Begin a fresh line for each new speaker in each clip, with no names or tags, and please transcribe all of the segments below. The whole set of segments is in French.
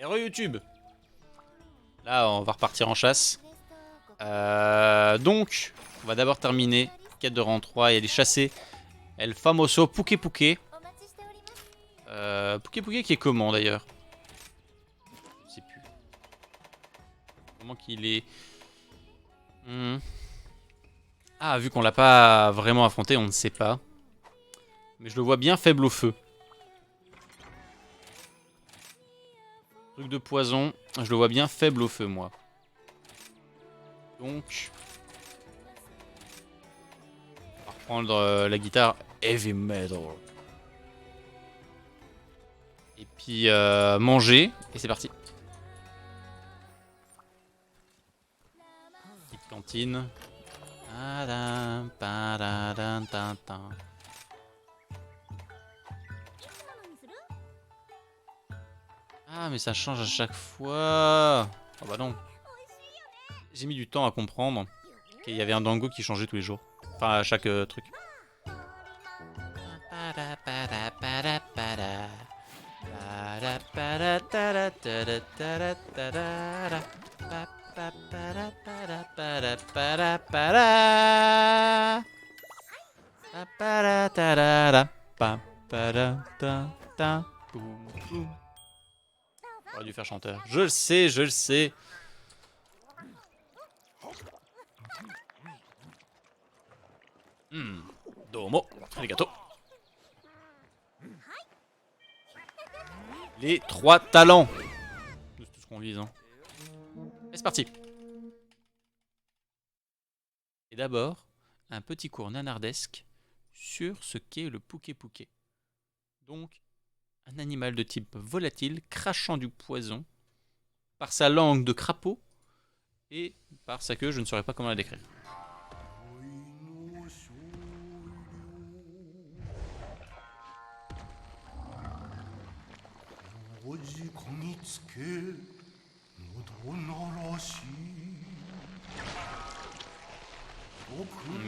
Héros YouTube. Là, on va repartir en chasse. Donc, on va d'abord terminer. Quête de rang 3 et aller chasser El Famoso Puke Puke. Puke Puke qui est comment d'ailleurs? Je sais plus. Comment qu'il est... Ah, vu qu'on l'a pas vraiment affronté, on ne sait pas. Mais je le vois bien faible au feu. Truc de poison, je le vois bien faible au feu, moi. Donc... on va reprendre la guitare Heavy Metal. Et puis manger, et c'est parti. Petite cantine. Ah mais ça change à chaque fois. Oh bah non. J'ai mis du temps à comprendre qu'il y avait un dango qui changeait tous les jours. Enfin à chaque truc. J'aurais dû faire chanteur. Je le sais, je le sais. Domo, arigato. Les 3 talents. C'est tout ce qu'on vise. Hein. Et c'est parti. Et d'abord, un petit cours nanardesque sur ce qu'est le Puke Puke. Donc, un animal de type volatile, crachant du poison, par sa langue de crapaud, et par sa queue, je ne saurais pas comment la décrire.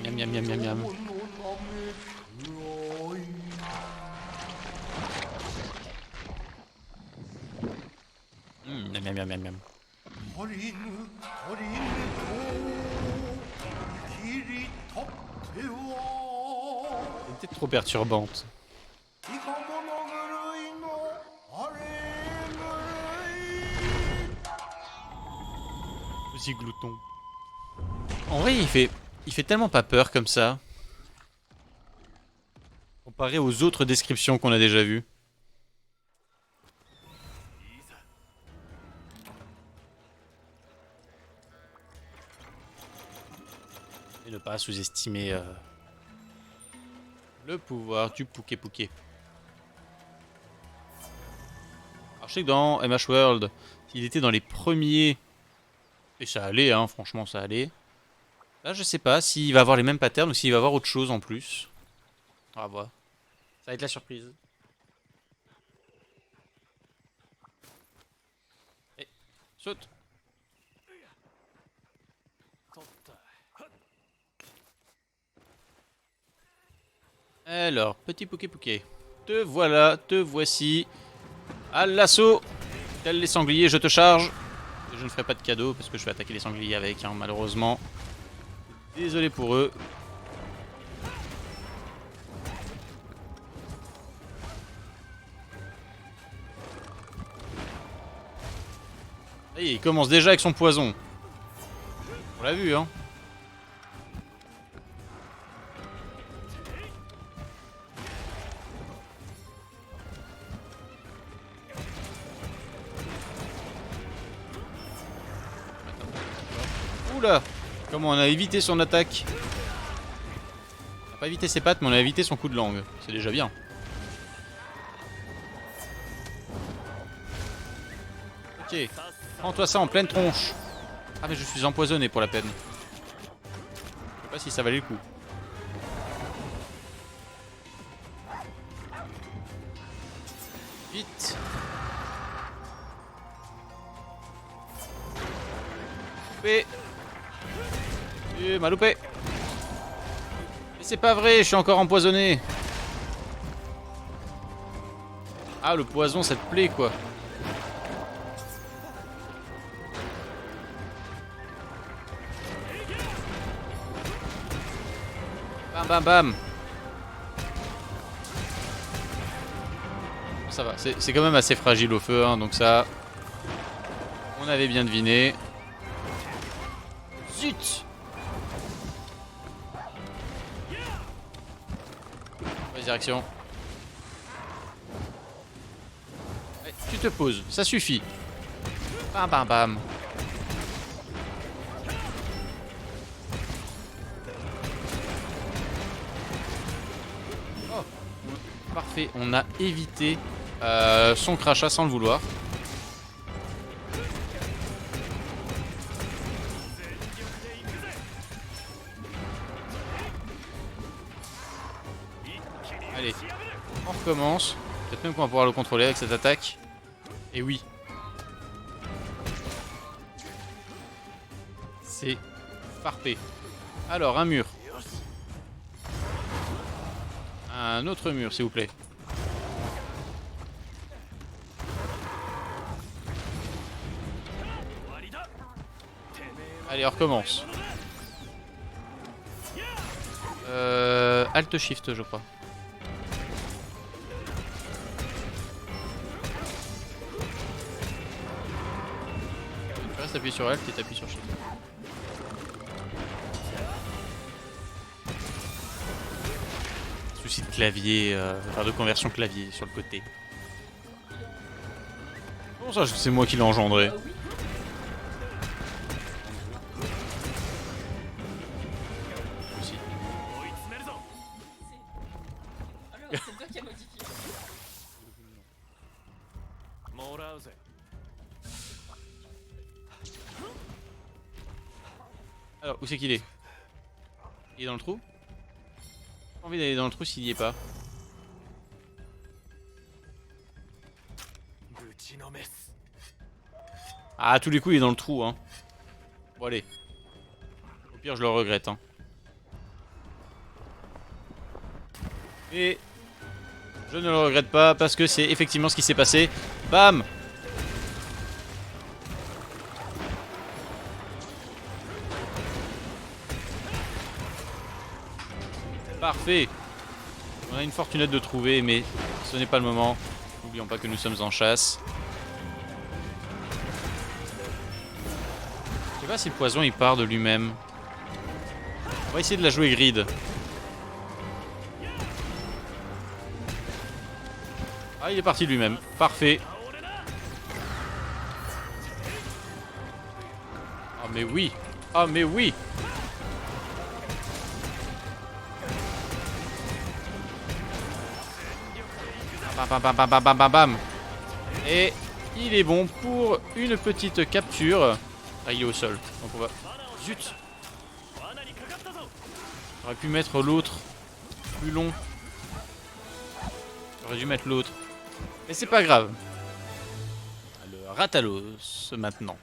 Miam miam miam miam miam. Miam miam miam miam miam. C'était trop perturbante. Aussi glouton. En vrai, il fait tellement pas peur comme ça. Comparé aux autres descriptions qu'on a déjà vues. Et ne pas sous-estimer le pouvoir du Puke Puke. Alors je sais que dans MH World, il était dans les premiers. Et ça allait, hein, franchement ça allait. Là je sais pas s'il va avoir les mêmes patterns ou s'il va avoir autre chose en plus. On va voir. Ça va être la surprise. Et saute. Alors, petit Puke Puke. Te voilà, te voici. À l'assaut. Tel les sangliers, je te charge. Et je ne ferai pas de cadeau parce que je vais attaquer les sangliers avec, hein, malheureusement. Désolé pour eux. Ça y est, il commence déjà avec son poison. On l'a vu, hein. Oula! Comment on a évité son attaque? On n'a pas évité ses pattes, mais on a évité son coup de langue. C'est déjà bien. Ok. Prends-toi ça en pleine tronche. Ah mais je suis empoisonné pour la peine. Je sais pas si ça valait le coup. Vite. Loupé. M'a loupé. Mais c'est pas vrai, je suis encore empoisonné. Ah le poison ça te plaît quoi. Bam bam bam. Ça va, c'est quand même assez fragile au feu, hein, donc ça... On avait bien deviné. Zut! Vas-y, direction. Ouais, tu te poses, ça suffit. Bam bam bam. Oh, parfait, on a évité son crachat sans le vouloir. Allez, on recommence. Peut-être même qu'on va pouvoir le contrôler avec cette attaque. Et oui. C'est parfait. Alors, un mur. Un autre mur, s'il vous plaît. Allez, on recommence. Alt Shift, je crois. Tu restes appuyé sur Alt et t'appuies sur Shift. Souci de clavier, enfin de conversion clavier sur le côté. Bon, ça, c'est moi qui l'ai engendré. Aussi.
Alors, c'est toi qui as modifié.
Alors, où c'est qu'il est? Il est dans le trou? J'ai pas envie d'aller dans le trou s'il y est pas. Ah, à tous les coups, il est dans le trou, hein. Bon, allez. Au pire, je le regrette, hein. Et je ne le regrette pas parce que c'est effectivement ce qui s'est passé. Bam! Parfait. On a une fortunette de trouver, mais ce n'est pas le moment. N'oublions pas que nous sommes en chasse. Je sais pas si le poison il part de lui-même. On va essayer de la jouer grid. Ah, il est parti de lui-même. Parfait. Ah mais oui. Ah mais oui. Bam bam bam bam bam bam bam. Et il est bon pour une petite capture. Ah, il est au sol. Donc on va... Zut. J'aurais pu mettre l'autre plus long. J'aurais dû mettre l'autre. Mais c'est pas grave. Le Ratalos maintenant.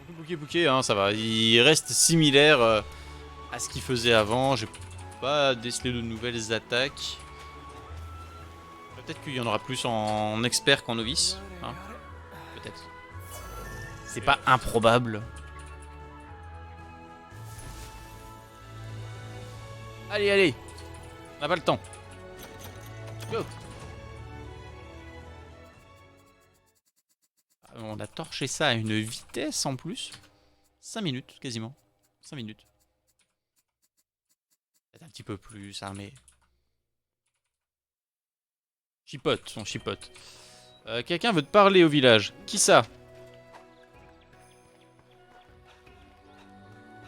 Bouquet bouquet, hein, ça va. Il reste similaire à ce qu'il faisait avant. J'ai pas décelé de nouvelles attaques. Peut-être qu'il y en aura plus en expert qu'en novice. Hein, peut-être. C'est pas improbable. Allez, allez. On n'a pas le temps. Go. On a torché ça à une vitesse en plus. 5 minutes quasiment. 5 minutes. Peut-être un petit peu plus, hein, mais... Chipote, on chipote. Quelqu'un veut te parler au village. Qui ça?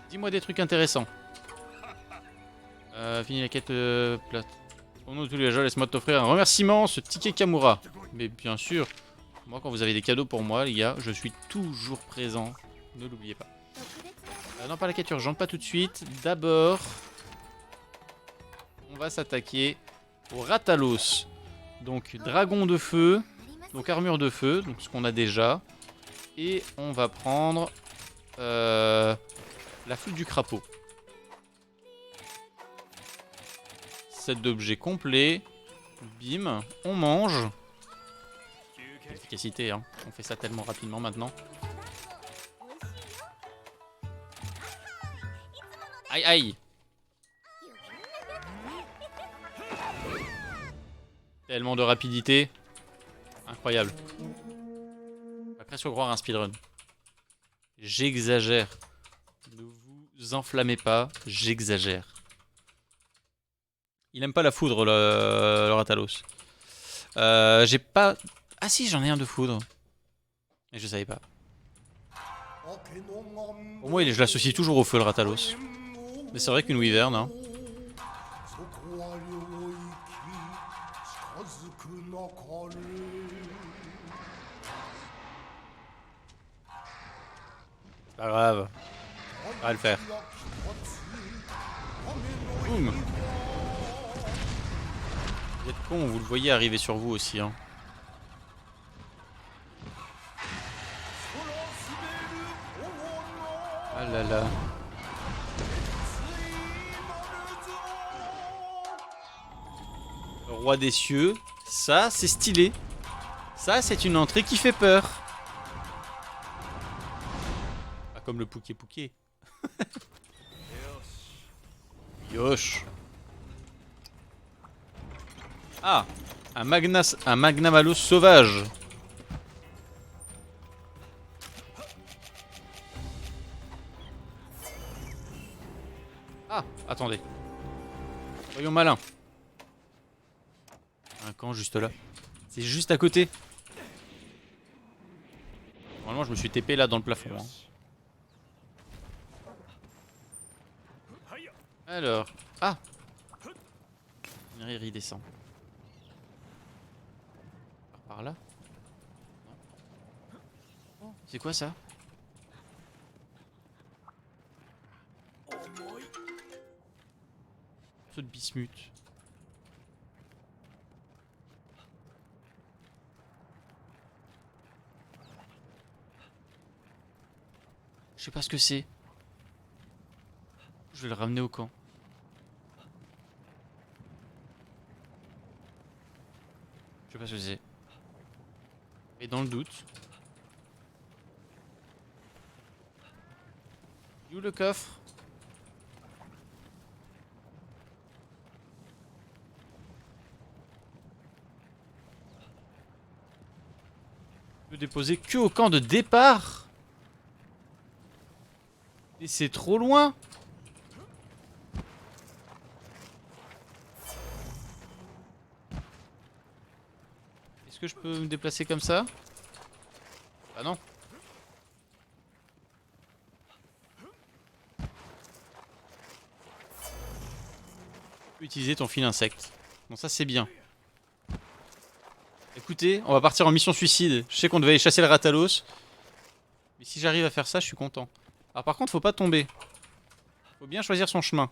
Dis-moi des trucs intéressants. Fini la quête plate. Au nom de tous les gens, laisse-moi t'offrir un remerciement, ce ticket Kamura. Mais bien sûr, moi quand vous avez des cadeaux pour moi, les gars, je suis toujours présent. Ne l'oubliez pas. Non, pas la quête urgente, pas tout de suite. D'abord, on va s'attaquer au Ratalos. Donc, dragon de feu. Donc, armure de feu. Donc, ce qu'on a déjà. Et on va prendre la flûte du crapaud. Set d'objets complet. Bim. On mange. Efficacité, hein. On fait ça tellement rapidement maintenant. Aïe aïe. Tellement de rapidité. Incroyable. On va presque croire un speedrun. J'exagère. Ne vous enflammez pas, j'exagère. Il aime pas la foudre, le Ratalos. J'ai pas... Ah si, j'en ai un de foudre. Mais je savais pas. Pour moi, je l'associe toujours au feu, le Ratalos. Mais c'est vrai qu'une wyvern, hein. C'est pas grave. On va le faire. Boum. Vous êtes con, vous le voyez arriver sur vous aussi, hein. Ah là là. Le roi des cieux. Ça, c'est stylé. Ça, c'est une entrée qui fait peur. Pas comme le Pouké Pouké. Yosh. Ah, un Magnamalos sauvage. Ah, attendez. Soyons malins. Un camp juste là. C'est juste à côté. Normalement, je me suis TP là dans le plafond. Hein. Alors. Ah, une rire descend. Par là. Oh, c'est quoi ça? Saut de bismuth. Je sais pas ce que c'est. Je vais le ramener au camp. Je sais pas ce que c'est. Et dans le doute. Où le coffre? Je peux déposer que au camp de départ. Et c'est trop loin. Est-ce que je peux me déplacer comme ça? Ah non. Tu peux utiliser ton fil insecte. Bon, ça c'est bien. Écoutez, on va partir en mission suicide. Je sais qu'on devait aller chasser le Ratalos. Mais si j'arrive à faire ça, je suis content. Alors par contre, faut pas tomber. Faut bien choisir son chemin.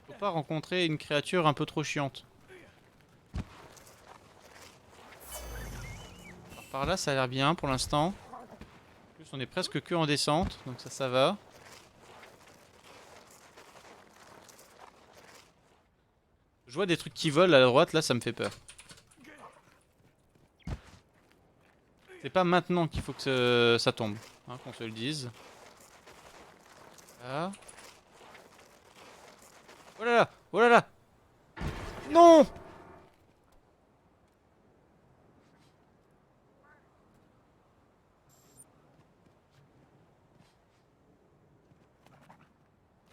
Faut pas rencontrer une créature un peu trop chiante. Alors, par là, ça a l'air bien pour l'instant. En plus, on est presque que en descente, donc ça va. Je vois des trucs qui volent à la droite, là, ça me fait peur. C'est pas maintenant qu'il faut que ça tombe, hein, qu'on se le dise. Là. Oh là là! Oh là là! Non!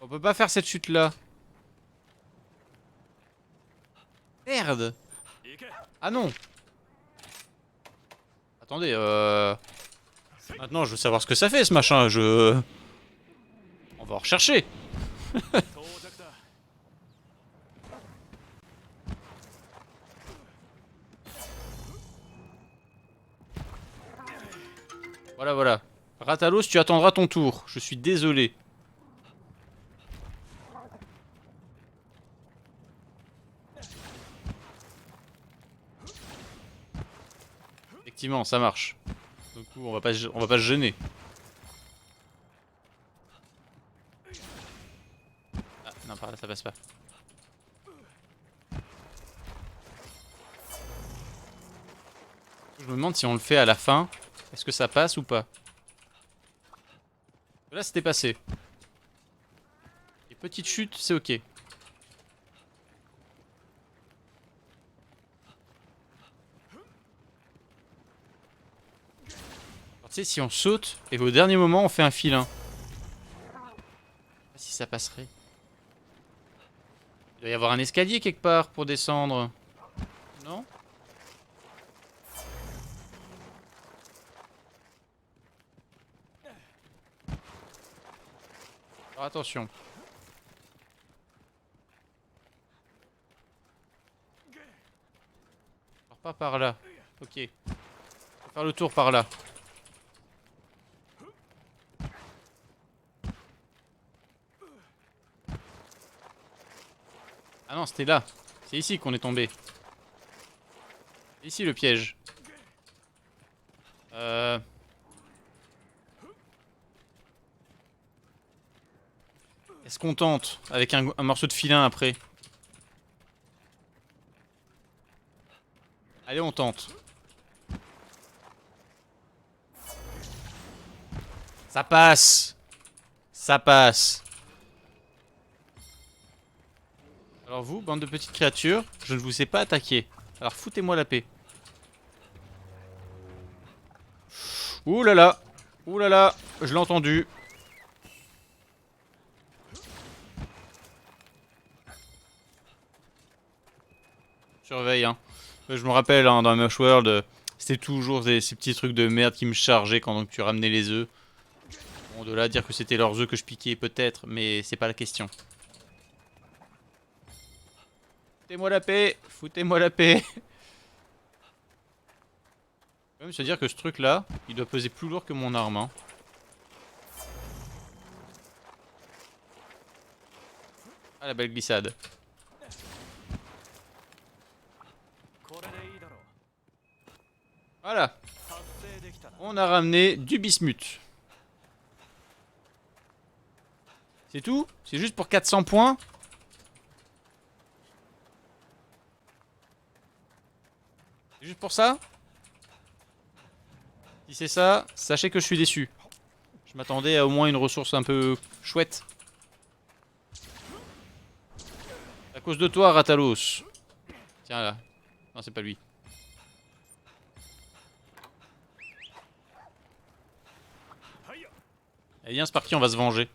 On peut pas faire cette chute là. Merde! Ah non! Attendez, maintenant je veux savoir ce que ça fait ce machin, On va en rechercher! Voilà, voilà. Ratalos, tu attendras ton tour. Je suis désolé. Effectivement, ça marche. Du coup, on va pas se gêner. Ah, non, par là, ça passe pas. Je me demande si on le fait à la fin. Est-ce que ça passe ou pas? Là, c'était passé. Les petites chutes, c'est ok. Alors, tu sais, si on saute et au dernier moment, on fait un filin. Je sais pas si ça passerait. Il doit y avoir un escalier quelque part pour descendre. Non? Alors attention. Alors pas par là. Ok. On va faire le tour par là. Ah non, c'était là. C'est ici qu'on est tombé. C'est ici le piège. Est-ce qu'on tente avec un morceau de filin après? Allez, on tente. Ça passe. Ça passe. Alors vous, bande de petites créatures, je ne vous ai pas attaqué. Alors foutez-moi la paix. Ouh là là. Ouh là là. Je l'ai entendu. Surveille, hein. Je me rappelle, hein, dans Mush World, c'était toujours ces petits trucs de merde qui me chargeaient quand donc, tu ramenais les œufs. Bon, de là à dire que c'était leurs œufs que je piquais, peut-être, mais c'est pas la question. Foutez-moi la paix. Foutez-moi la paix. Faut même se dire que ce truc-là, il doit peser plus lourd que mon arme, hein. Ah, la belle glissade. Voilà. On a ramené du bismuth. C'est tout? C'est juste pour 400 points? C'est juste pour ça? Si c'est ça, sachez que je suis déçu. Je m'attendais à au moins une ressource un peu chouette. À cause de toi, Ratalos. Tiens là. Non, c'est pas lui. Allez, viens, c'est parti, on va se venger.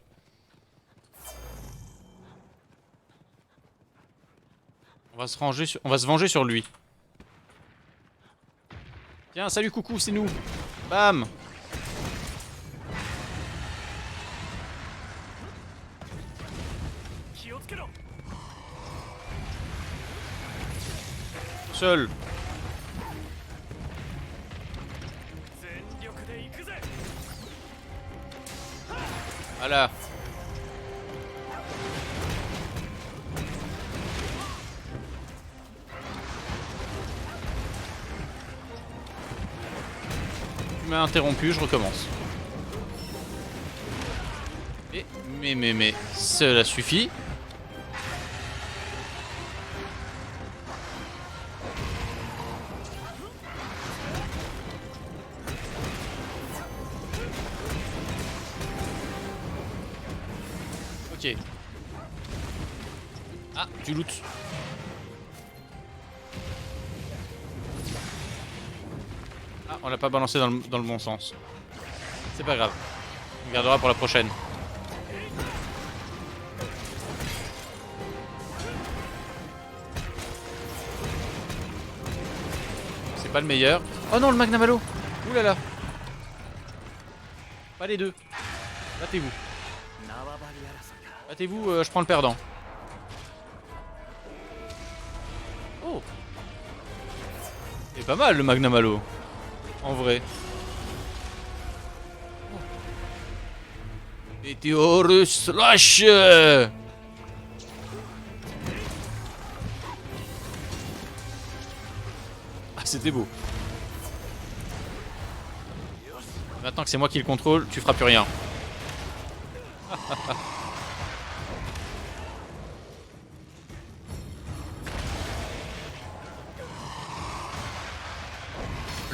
On va se venger sur lui. Tiens, salut coucou, c'est nous. Bam. Seul. Voilà. Tu m'as interrompu, je recommence. Mais, cela suffit. Ok. Ah, tu lootes. Ah, on l'a pas balancé dans le bon sens. C'est pas grave. On gardera pour la prochaine. C'est pas le meilleur. Oh non, le Magnum Halo. Ouh là là. Pas les deux. Battez-vous. Battez-vous, je prends le perdant. Oh. C'est pas mal le Magnum Halo. En vrai. Meteor Slash. Ah, c'était beau. Maintenant que c'est moi qui le contrôle, tu feras plus rien.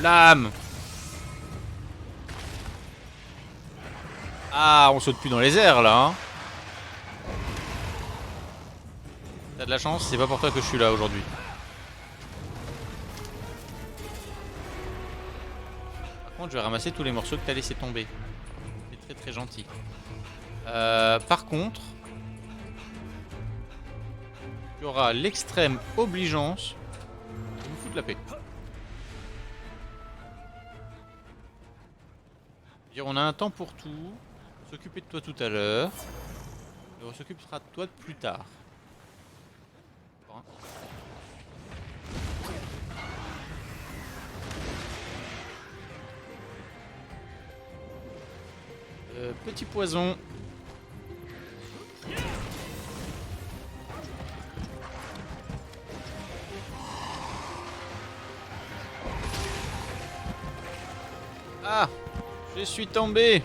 Blam. Ah, on saute plus dans les airs là. Hein. T'as de la chance, c'est pas pour toi que je suis là aujourd'hui. Par contre, je vais ramasser tous les morceaux que t'as laissé tomber. C'est très très gentil. Par contre, tu auras l'extrême obligeance de me foutre la paix. On a un temps pour tout. On va s'occuper de toi tout à l'heure. Et on s'occupera de toi plus tard. Petit poison. Ah, je suis tombé.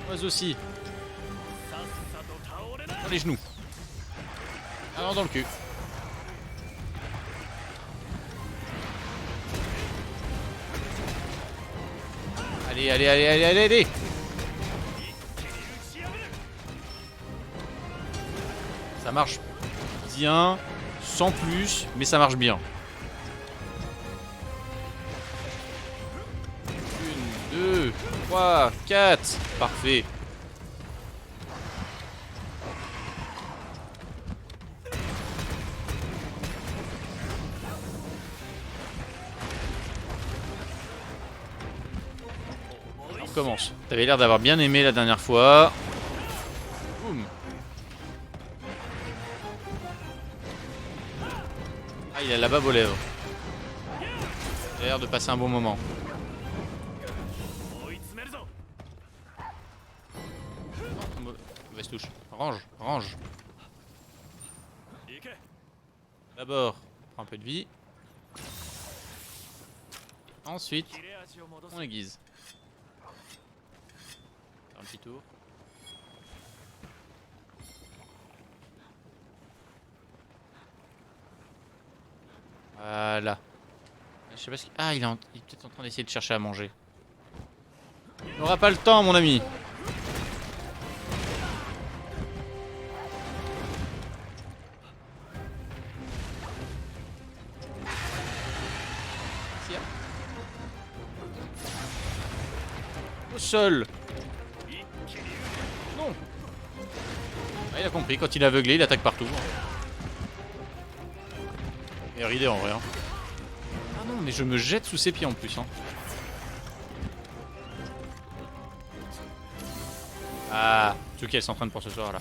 Moi aussi. Dans les genoux. Alors dans le cul. Allez, allez, allez, allez, allez, allez. Ça marche bien, sans plus, mais ça marche bien. 1, 2, 3, 4. Parfait. On recommence. T'avais l'air d'avoir bien aimé la dernière fois. Boum. Ah, il a la bave aux lèvres. Il a l'air de passer un bon moment. Mauvaise touche. Range, range. D'abord, on prend un peu de vie. Ensuite, on aiguise. Faire un petit tour. Voilà. Je sais pas ce qu'il... Ah, il est peut-être en train d'essayer de chercher à manger. On n'aura pas le temps, mon ami. Au sol. Non. Ah, il a compris, quand il est aveuglé, il attaque partout. Et ridé en vrai. Hein. Ah non, mais je me jette sous ses pieds en plus. Hein. Ah, Tsuki, elle s'entraîne pour ce soir là.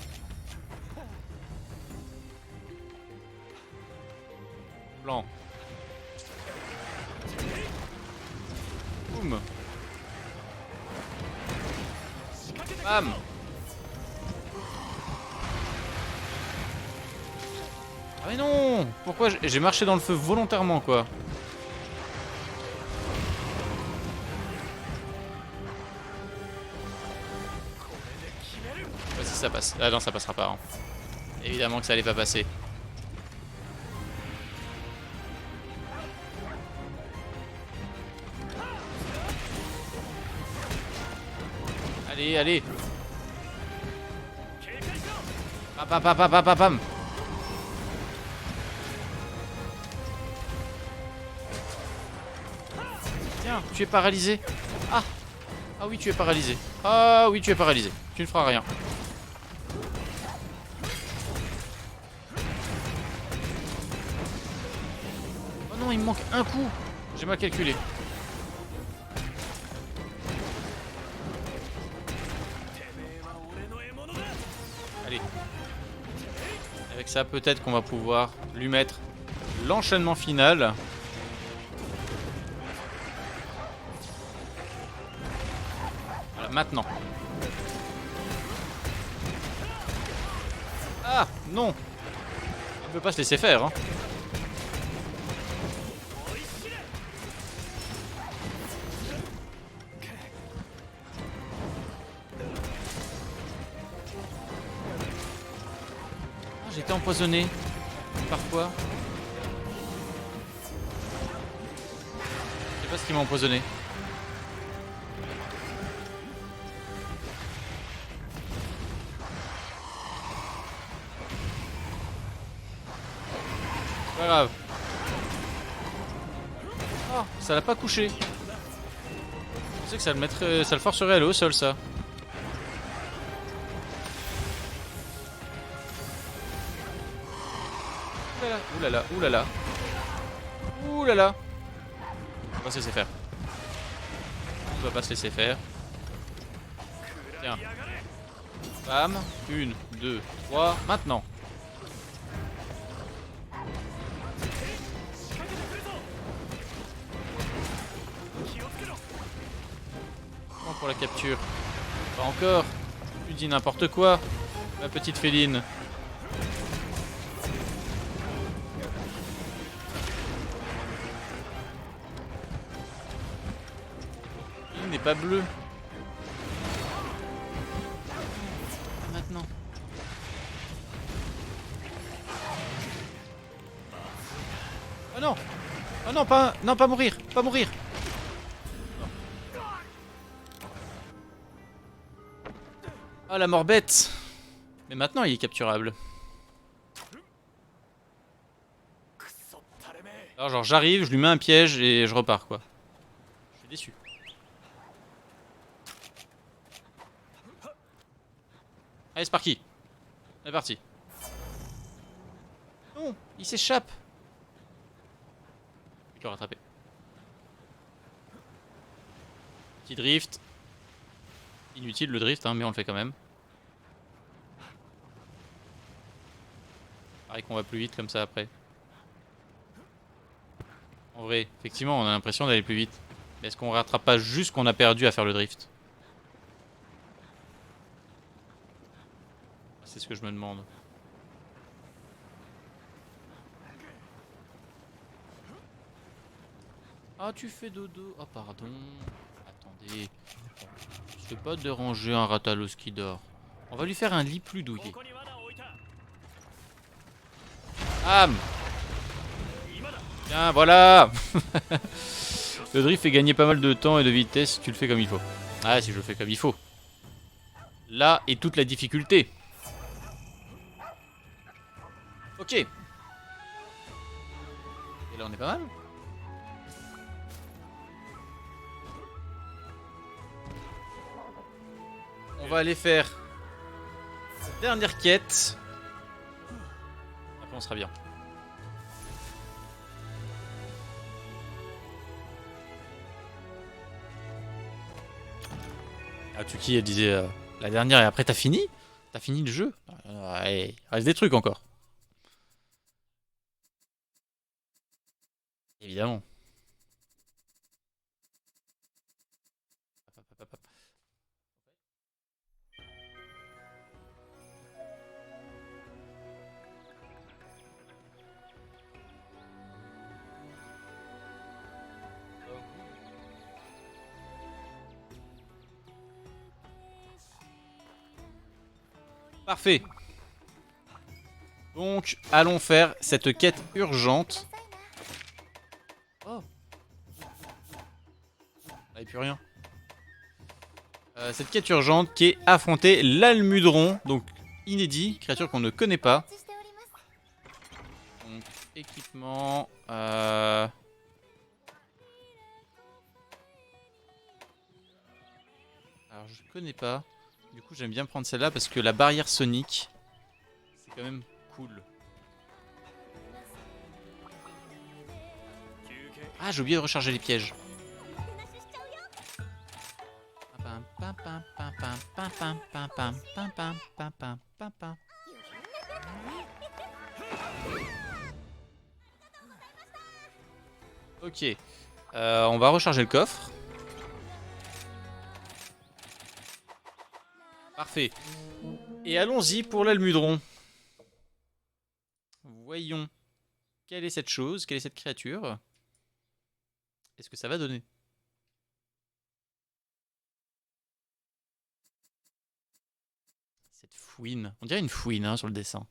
Blanc. Boum. Bam. Ah mais non. Pourquoi j'ai marché dans le feu volontairement quoi. Je sais pas si ça passe. Ah non, ça passera pas. Hein. Évidemment que ça allait pas passer. Allez, allez. Pam, pam, pam, pam, pam, pam. Tiens, tu es paralysé. Ah. Ah oui, tu es paralysé. Ah oui, tu es paralysé. Tu ne feras rien. Oh non, il me manque un coup. J'ai mal calculé. Allez. Avec ça, peut-être qu'on va pouvoir lui mettre l'enchaînement final. Voilà, maintenant. Ah, non. Il ne peut pas se laisser faire, hein. J'étais empoisonné. Par quoi? pas ce qui m'a empoisonné. Pas grave. Oh, ça l'a pas couché. Je pensais que ça le mettrait, ça le forcerait à aller au sol, ça. Oulala, oulala. Oulala. On va pas se laisser faire. On va pas se laisser faire. Tiens. Bam. 1, 2, 3. Maintenant. Bon pour la capture. Pas encore. Tu dis n'importe quoi, ma petite féline. Il n'est pas bleu. Maintenant. Oh non. Oh non, pas mourir. Pas mourir. Ah, la mort bête. Mais maintenant, il est capturable. Alors genre j'arrive, je lui mets un piège et je repars quoi. Je suis déçu. Allez, c'est parti. On est parti. Non, il s'échappe. Je vais le rattraper. Petit drift. Inutile le drift, hein, mais on le fait quand même. Pareil qu'on va plus vite comme ça après. En vrai, effectivement, on a l'impression d'aller plus vite. Mais est-ce qu'on rattrape pas juste ce qu'on a perdu à faire le drift? C'est ce que je me demande. Ah, tu fais dodo. Oh, pardon. Attendez. C'est pas déranger un Ratalos qui dort. On va lui faire un lit plus douillet. Bam! Tiens, voilà. Le drift fait gagner pas mal de temps et de vitesse si tu le fais comme il faut. Ah, si je le fais comme il faut. Là est toute la difficulté. Ok. Et là, on est pas mal. On va aller faire cette dernière quête. Après, on sera bien. Ah, Tuki, elle disait la dernière et après, t'as fini? T'as fini le jeu? Ouais, il reste des trucs encore. Évidemment. Hop, hop, hop, hop. Parfait. Donc, allons faire cette quête urgente. Oh. Ah, et plus rien. Cette quête urgente qui est affronter l'Almudron, donc inédit, créature qu'on ne connaît pas. Donc, équipement. Alors, je connais pas. Du coup, j'aime bien prendre celle-là parce que la barrière sonique, c'est quand même cool. Ah, j'ai oublié de recharger les pièges. Ok. On va recharger le coffre. Parfait. Et allons-y pour l'Almudron. Voyons. Quelle est cette chose? Quelle est cette créature? Est-ce que ça va donner? Cette fouine. On dirait une fouine hein, sur le dessin.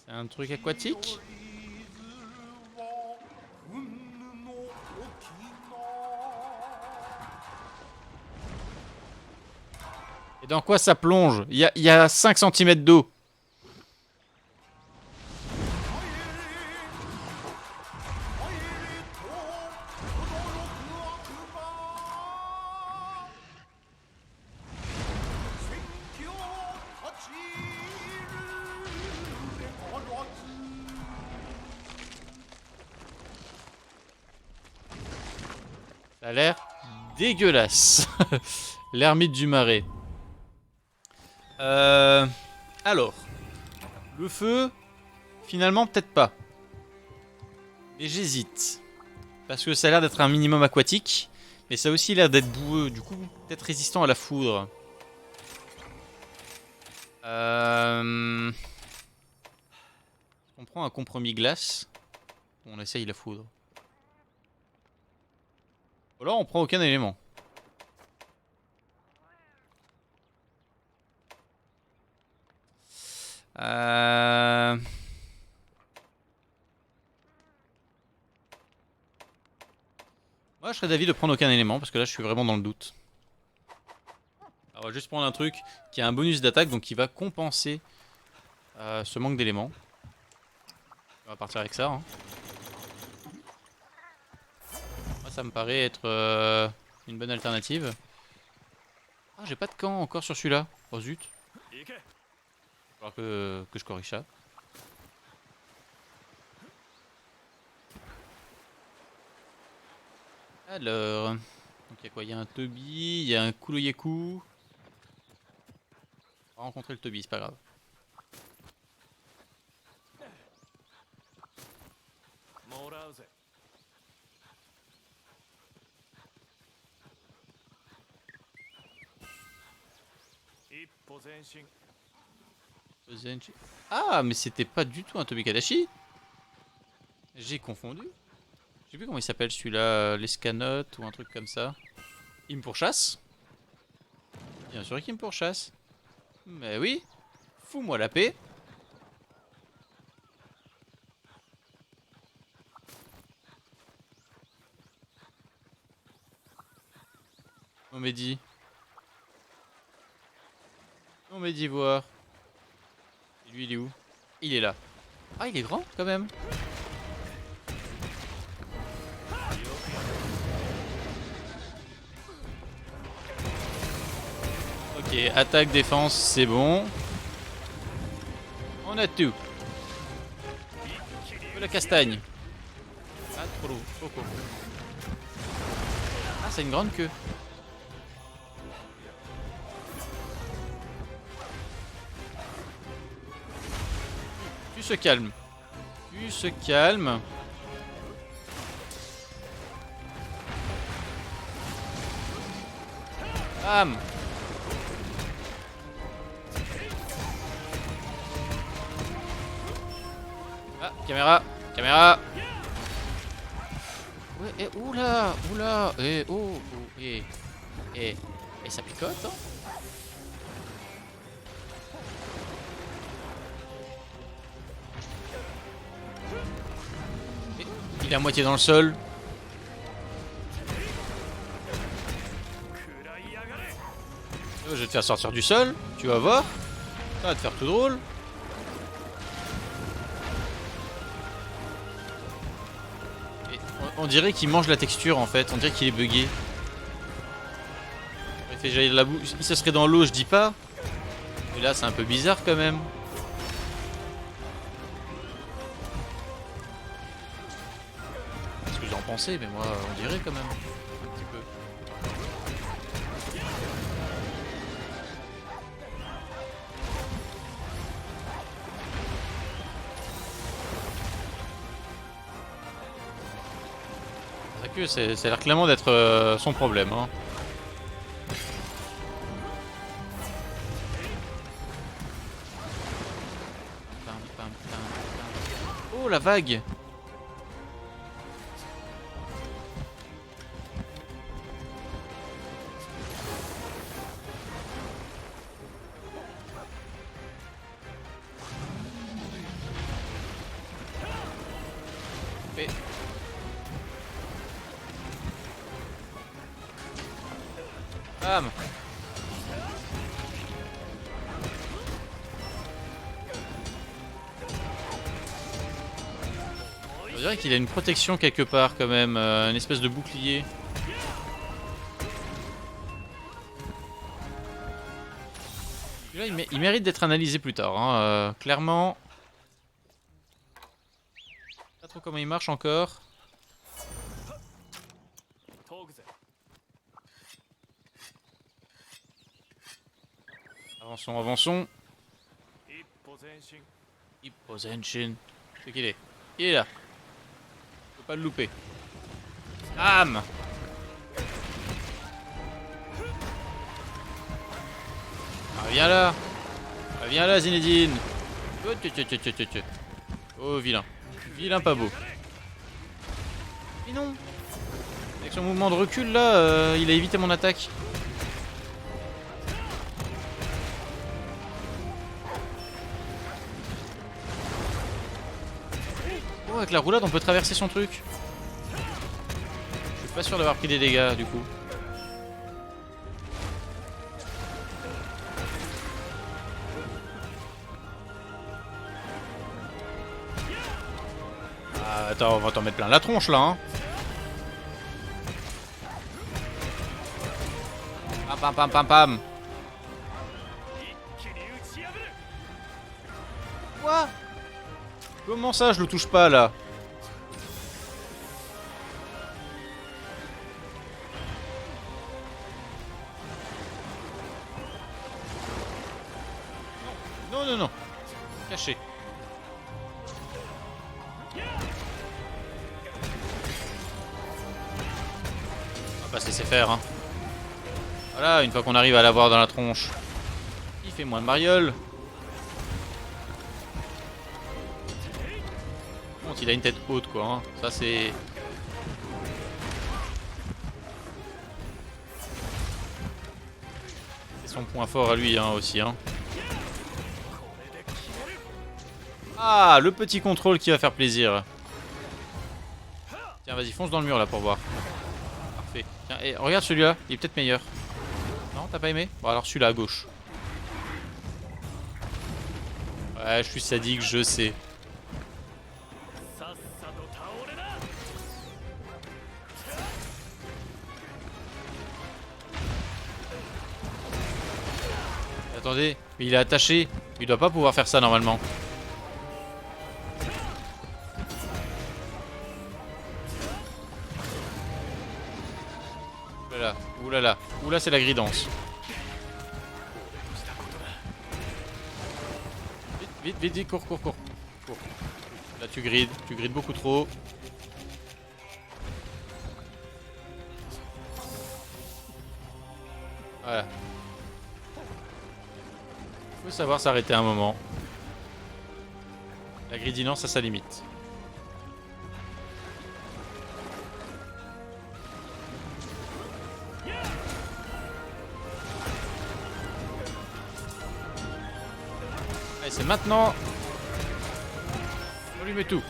C'est un truc aquatique? Et dans quoi ça plonge? Il y a 5 cm d'eau. Ça a l'air dégueulasse. L'ermite du marais. Alors, le feu, finalement peut-être pas. Mais j'hésite. Parce que ça a l'air d'être un minimum aquatique. Mais ça a aussi l'air d'être boueux. Du coup, peut-être résistant à la foudre. On prend un compromis glace. On essaye la foudre. Ou alors on prend aucun élément. Moi je serais d'avis de prendre aucun élément parce que là je suis vraiment dans le doute. Alors, on va juste prendre un truc qui a un bonus d'attaque donc qui va compenser ce manque d'éléments. On va partir avec ça. Hein. Moi ça me paraît être une bonne alternative. Ah j'ai pas de camp encore sur celui-là. Oh zut. Il va falloir que je corrige ça. Alors, donc il y a quoi? Il y a un Toby, il y a un Kuloyeku. On va rencontrer le Toby, c'est pas grave. Ah, mais c'était pas du tout un Toby Kadashi. J'ai confondu. Je sais plus comment il s'appelle celui-là, l'escanote ou un truc comme ça. Il me pourchasse. Bien sûr qu'il me pourchasse. Mais oui. Fous-moi la paix. On m'a dit. On m'a dit voir. Et lui, il est où? Il est là. Ah, il est grand quand même. Ok, attaque, défense, c'est bon. On a tout. La castagne. Ah, trop lourd, trop court. Ah, c'est une grande queue. Tu se calmes. Tu se calmes. Bam. Ah, caméra, caméra. Ouais, et oula, oula, et oh, oh, et ça picote, hein. Et il est à moitié dans le sol. Je vais te faire sortir du sol, tu vas voir. Ça va te faire tout drôle. On dirait qu'il mange la texture en fait, on dirait qu'il est bugué. Il fait jaillir de la boue. Si ce serait dans l'eau, je dis pas. Mais là, c'est un peu bizarre quand même. C'est ce que j'en pensais, mais moi, on dirait quand même. Un petit peu. Ça a l'air clairement d'être son problème. Hein. Oh la vague! Mais... Bam. On dirait qu'il a une protection quelque part quand même, une espèce de bouclier. Là, il mérite d'être analysé plus tard, hein, clairement. Pas trop comment il marche encore. Avançons, avançons. Hippozenshin. C'est qu'il est. Il est là. Faut pas le louper. Bam. Ah, viens là. Ah, viens là, Zinedine. Oh, oh, vilain. Vilain pas beau. Mais non. Avec son mouvement de recul là, il a évité mon attaque. Oh, avec la roulade on peut traverser son truc. Je suis pas sûr d'avoir pris des dégâts du coup. Ah, attends, on va t'en mettre plein la tronche là, hein. Pam pam pam pam pam. Quoi? Comment ça je le touche pas là? Non, non, non. Caché. On va pas se laisser faire, hein. Voilà, une fois qu'on arrive à l'avoir dans la tronche. Il fait moins de mariole. Bon, il a une tête haute quoi, hein. Ça c'est... C'est son point fort à lui hein, aussi, hein. Ah, le petit contrôle qui va faire plaisir. Tiens, vas-y, fonce dans le mur là pour voir. Parfait. Tiens, et regarde celui-là, il est peut-être meilleur. Non, t'as pas aimé? Bon, alors celui-là à gauche. Ouais, je suis sadique, je sais. Attendez, mais il est attaché. Il doit pas pouvoir faire ça normalement. Oulala, oulala, oula c'est la gridance. Vite, vite, vite, vite, cours, cours, cours. Cours. Là tu grides beaucoup trop. Voilà. Faut savoir s'arrêter un moment. La gridinance à sa limite. Allez, c'est maintenant. On lui met tout.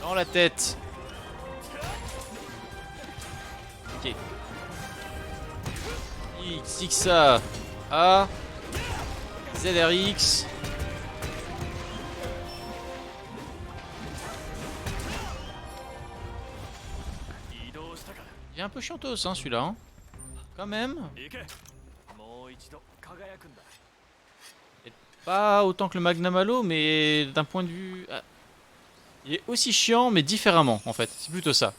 Dans la tête. Ok. X, Xa, A, ZRX. Il est un peu chiantos hein celui-là hein. Quand même. Pas autant que le Magnum Halo mais d'un point de vue... Ah. Il est aussi chiant mais différemment en fait. C'est plutôt ça.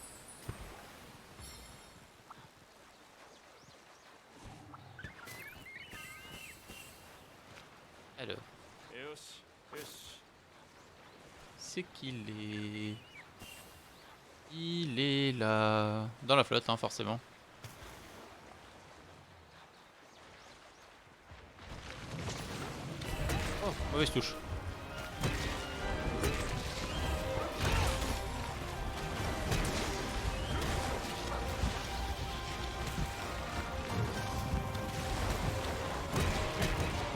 Alors. C'est qu'il est... Il est là... Dans la flotte, hein, forcément. Oh, mauvaise touche.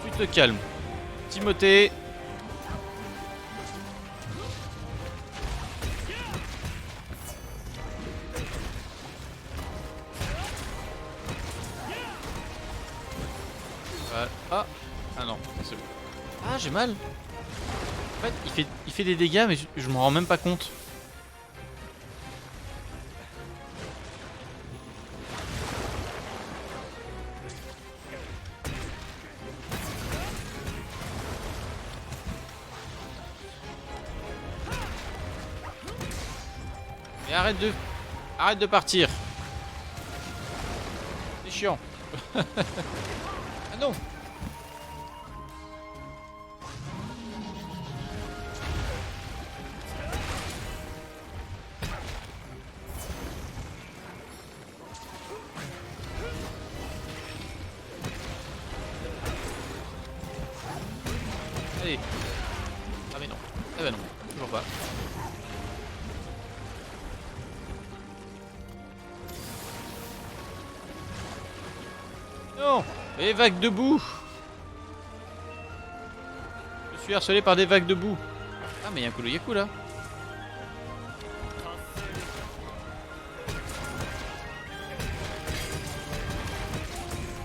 Tu te calmes. Timothée. Voilà. Ah. Ah non, c'est bon. Ah, j'ai mal. En fait, il fait des dégâts, mais je m'en rends même pas compte. Mais arrête de partir. C'est chiant. Ah non. Allez. Ah mais non. Eh ben non. Toujours pas. Non. Les vagues de boue. Je suis harcelé par des vagues de boue. Ah mais il y a un Kuroyaku là.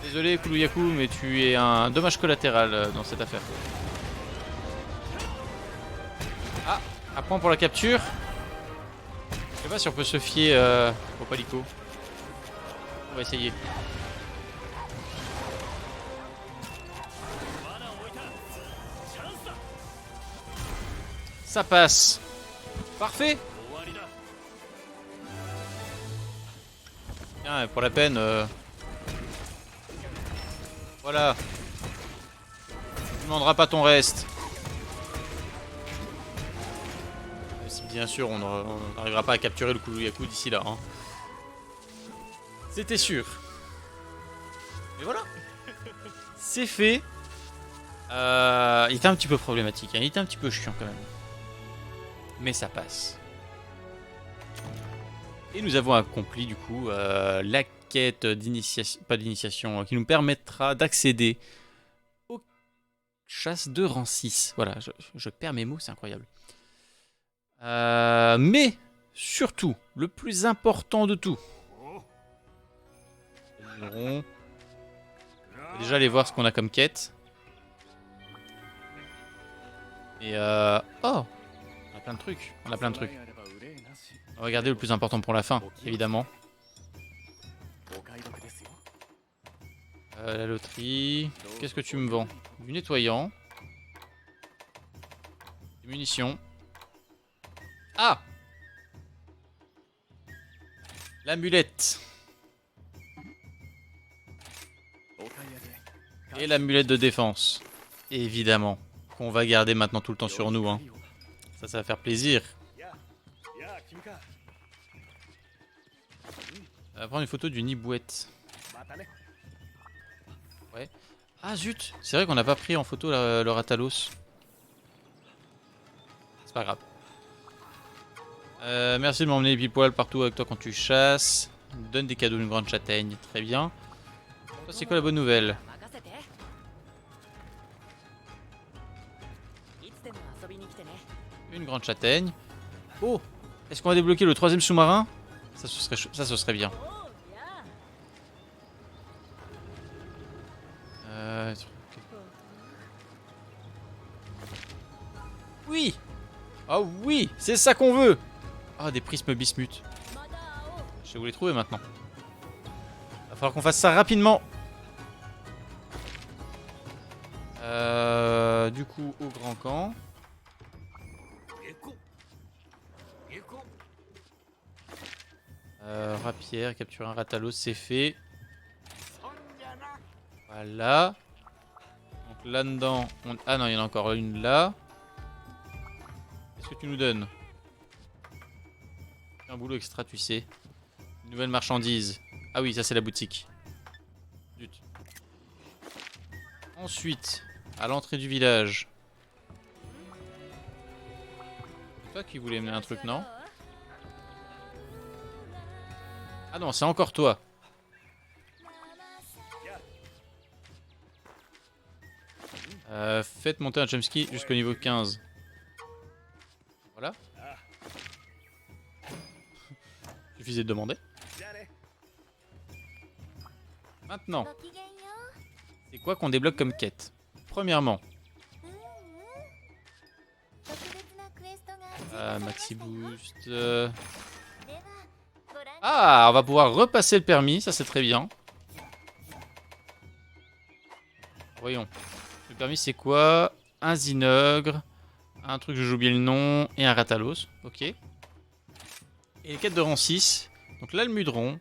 Désolé Kuroyaku, mais tu es un dommage collatéral dans cette affaire. Ah, un point pour la capture. Je sais pas si on peut se fier au palico. On va essayer. Ça passe. Parfait. Tiens, pour la peine. Voilà. Tu ne demanderas pas ton reste. Même si bien sûr on n'arrivera pas à capturer le Kuroyaku d'ici là. Hein. C'était sûr. Mais voilà. C'est fait. Il était un petit peu problématique. Hein. Il était un petit peu chiant quand même. Mais ça passe. Et nous avons accompli du coup la quête d'initiation, pas d'initiation, qui nous permettra d'accéder aux chasses de rang 6. Voilà, je perds mes mots, c'est incroyable. Mais surtout, le plus important de tout, nous allons déjà aller voir ce qu'on a comme quête. Et oh, on a plein de trucs. On a plein de trucs. On va regarder le plus important pour la fin, évidemment. La loterie. Qu'est-ce que tu me vends? Du nettoyant. Des munitions. Ah! L'amulette. Et l'amulette de défense. Évidemment. Qu'on va garder maintenant tout le temps sur nous. Hein. Ça va faire plaisir. On va prendre une photo d'une hibouette. Ouais. Ah zut! C'est vrai qu'on n'a pas pris en photo le Ratalos. C'est pas grave. Merci de m'emmener pile poil partout avec toi quand tu chasses. Donne des cadeaux d'une grande châtaigne. Très bien. Ça, c'est quoi la bonne nouvelle? Une grande châtaigne. Oh! Est-ce qu'on va débloquer le 3ème sous-marin? Ça, ce serait bien. Oui! Oh oui! C'est ça qu'on veut! Ah, des prismes bismuth. Je vais vous les trouver maintenant. Va falloir qu'on fasse ça rapidement. Du coup, au grand camp. Rapière, capturer un Ratalos, c'est fait. Voilà. Donc là-dedans... Ah non, il y en a encore une là. Qu'est-ce que tu nous donnes? Un boulot extra, tu sais. Une nouvelle marchandise. Ah oui, ça c'est la boutique. Zut. Ensuite, à l'entrée du village. C'est toi qui voulais mener un truc, non? Ah non, c'est encore toi. Faites monter un Chomsky jusqu'au niveau 15. Voilà. Suffisait de demander. Maintenant, c'est quoi qu'on débloque comme quête? Premièrement, Maxi Boost. Ah, on va pouvoir repasser le permis, ça c'est très bien. Voyons. Le permis c'est quoi? Un Zinogre, un truc, j'ai oublié le nom, et un Ratalos. Ok. Et les quêtes de rang 6. Donc l'Almudron,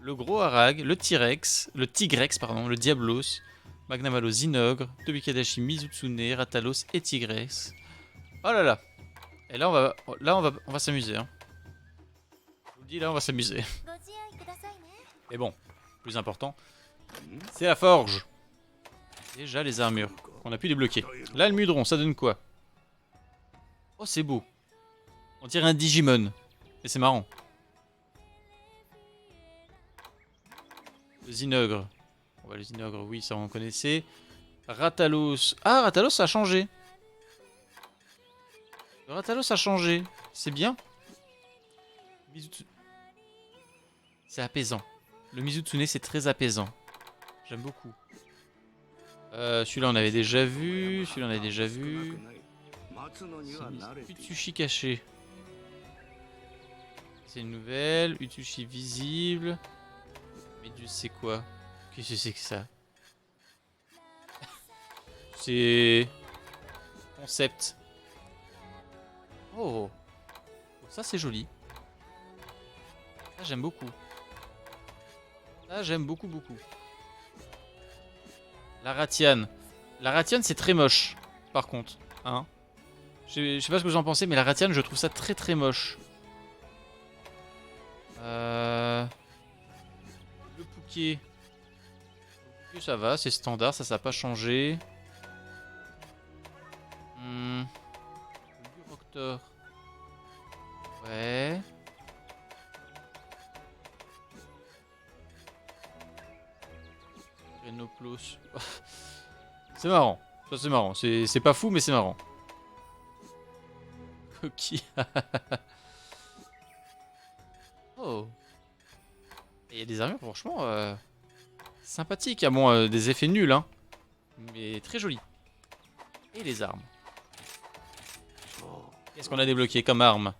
le Gros Arag, le T-Rex, le Tigrex, pardon, le Diablos, Magnamalo, Zinogre, Tobikadashi, Mizutsune, Ratalos et Tigrex. Oh là là. Et là on va s'amuser. Hein. Je vous le dis, là on va s'amuser. Mais bon, plus important, c'est la forge. Déjà les armures qu'on a pu débloquer. Là le Mudron, ça donne quoi? Oh c'est beau. On dirait un Digimon. Et c'est marrant. Le Zinogre. On va le Zinogre, oui ça on connaissait. Ratalos. Ah Ratalos ça a changé. Le Ratalos a changé. C'est bien. C'est apaisant. Le Mizutsune c'est très apaisant. J'aime beaucoup. Celui-là on avait déjà vu. Celui-là on avait déjà vu. Utsushi caché. C'est une nouvelle. Utsushi visible. Méduse c'est quoi? Qu'est-ce que c'est que ça? C'est... Concept. Oh. Ça c'est joli. Ça j'aime beaucoup. Ça j'aime beaucoup beaucoup. La Ratiane. La Ratiane c'est très moche. Par contre. Hein. Je sais pas ce que vous en pensez, mais la Ratiane je trouve ça très très moche. Le Pouquet. Le Pouquet ça va, c'est standard, ça n'a pas changé. Le Buroctor. Ouais. Rhinoplos. C'est marrant. Ça c'est marrant. C'est pas fou mais c'est marrant. Coquille. Oh. Il y a des armures franchement sympathiques. Ah bon, des effets nuls hein. Mais très jolis. Et les armes. Qu'est-ce qu'on a débloqué comme arme?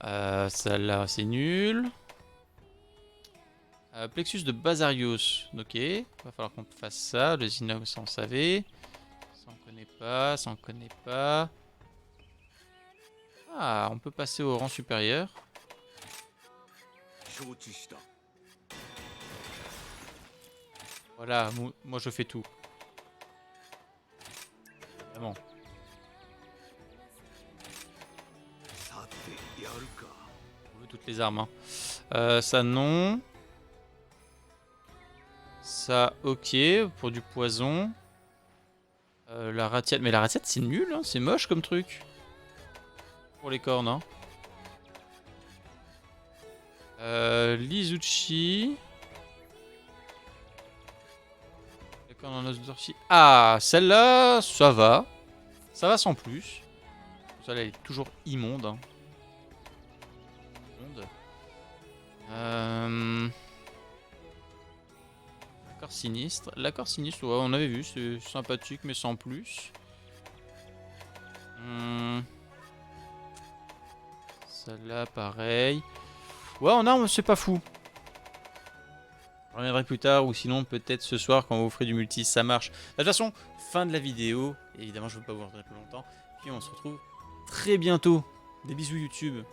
Celle-là c'est nul. Plexus de Bazarios. Ok. Va falloir qu'on fasse ça. Le Zinogre ça on savait. Ça on connaît pas. Ça on connaît pas. Ah, on peut passer au rang supérieur. Voilà, moi je fais tout. Vraiment. On veut toutes les armes. Hein. Ça non. Ça ok, pour du poison. La ratiate. Mais la ratiate c'est nul, hein, c'est moche comme truc. Pour les cornes. Hein. Lizuchi. Les cornes en os d'orchi. Ah, celle-là, ça va. Ça va sans plus. Celle-là, elle est toujours immonde. Hein. L'accord sinistre. L'accord sinistre, ouais, on avait vu, c'est sympathique, mais sans plus. Celle-là, pareil. Ouais, en arme, c'est pas fou. Je reviendrai plus tard, ou sinon, peut-être ce soir, quand vous ferez du multi, ça marche. De toute façon, fin de la vidéo. Évidemment, je ne veux pas vous retenir plus longtemps. Puis on se retrouve très bientôt. Des bisous YouTube.